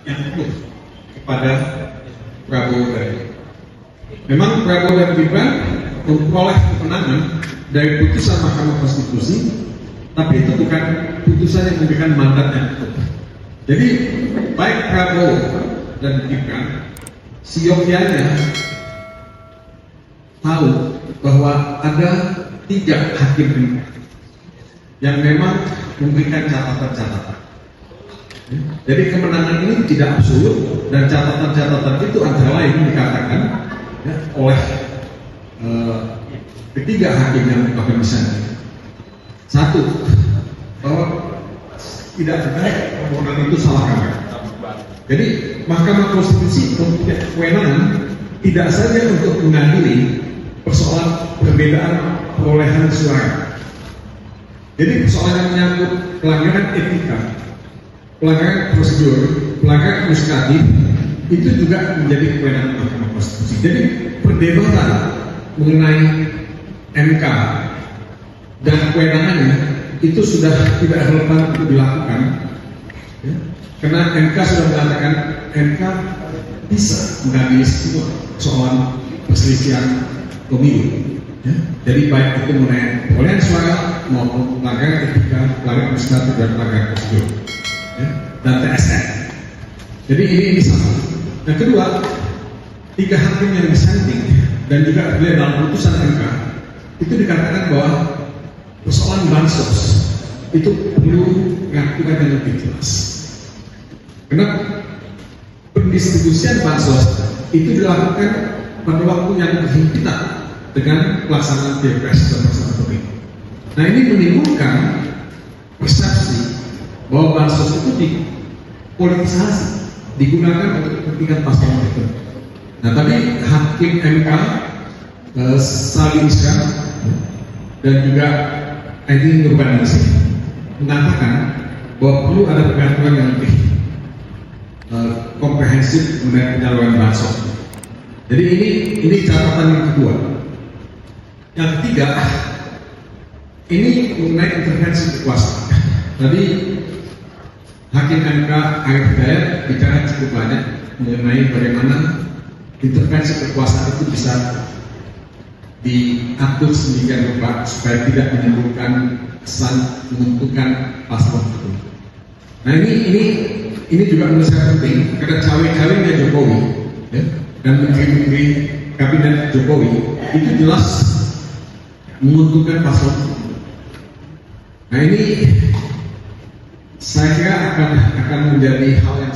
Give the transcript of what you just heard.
yang penuh kepada Prabowo tadi. Memang Prabowo dan Gibran memperoleh kemenangan dari putusan Mahkamah Konstitusi, tapi itu bukan putusan yang memberikan mandat yang utuh. Jadi baik Prabowo dan Gibran siokianya tahu bahwa ada 3 hakim MK yang memang memberikan catatan-catatan. Jadi kemenangan ini tidak absolut, dan catatan-catatan itu antara lain dikatakan oleh ketiga hakim yang melakukan misalnya. 1, bahwa tidak benar permohonan itu salah kamar. Jadi Mahkamah Konstitusi mempunyai kewenangan tidak saja untuk mengadili persoalan perbedaan perolehan suara. Jadi persoalan yang menyangkut pelanggaran etika, pelanggaran prosedur, pelanggaran administratif, itu juga menjadi kewenangan Mahkamah Konstitusi. Jadi perdebatan mengenai MK dan kewenangannya itu sudah tidak relevan untuk dilakukan, ya. Karena MK sudah mengatakan MK bisa mengadili semua persoalan perselisihan pemilu, ya. Jadi baik itu mengenai perolehan suara maupun pelanggaran etika, pelanggaran administratif dan pelanggaran prosedur, ya, dan TSN. Jadi ini sama. Yang kedua, 3 hakim yang dissenting dan juga terlihat dalam putusan MK itu dikatakan bahwa persoalan bansos itu perlu dilakukan dengan lebih jelas. Karena pendistribusian bansos itu dilakukan pada waktu yang berhimpitan dengan pelaksanaan pilpres dan pelaksanaan pemilu. Nah, ini menimbulkan persepsi bahwa bansos itu dipolitisasi, digunakan untuk kepentingan paslon tertentu. Nah, tadi hakim MK Salim Iskan dan juga Edi Nurbanisi mengatakan bahwa perlu ada pengaturan yang lebih komprehensif mengenai penyaluran bansos. Jadi ini catatan yang kedua. Yang ketiga, ini mengenai intervensi kekuasaan. Tadi Hakim MK Arief Hidayat bicara cukup banyak mengenai bagaimana intervensi kekuasaan itu bisa diatur sedemikian rupa supaya tidak menimbulkan kesan menguntungkan paslon tertentu. Nah, ini juga menurut saya penting karena cawe-cawenya Jokowi, ya, dan menteri-menteri kabinet Jokowi itu jelas menguntungkan paslon tertentu. Nah, ini saya kira akan menjadi hal yang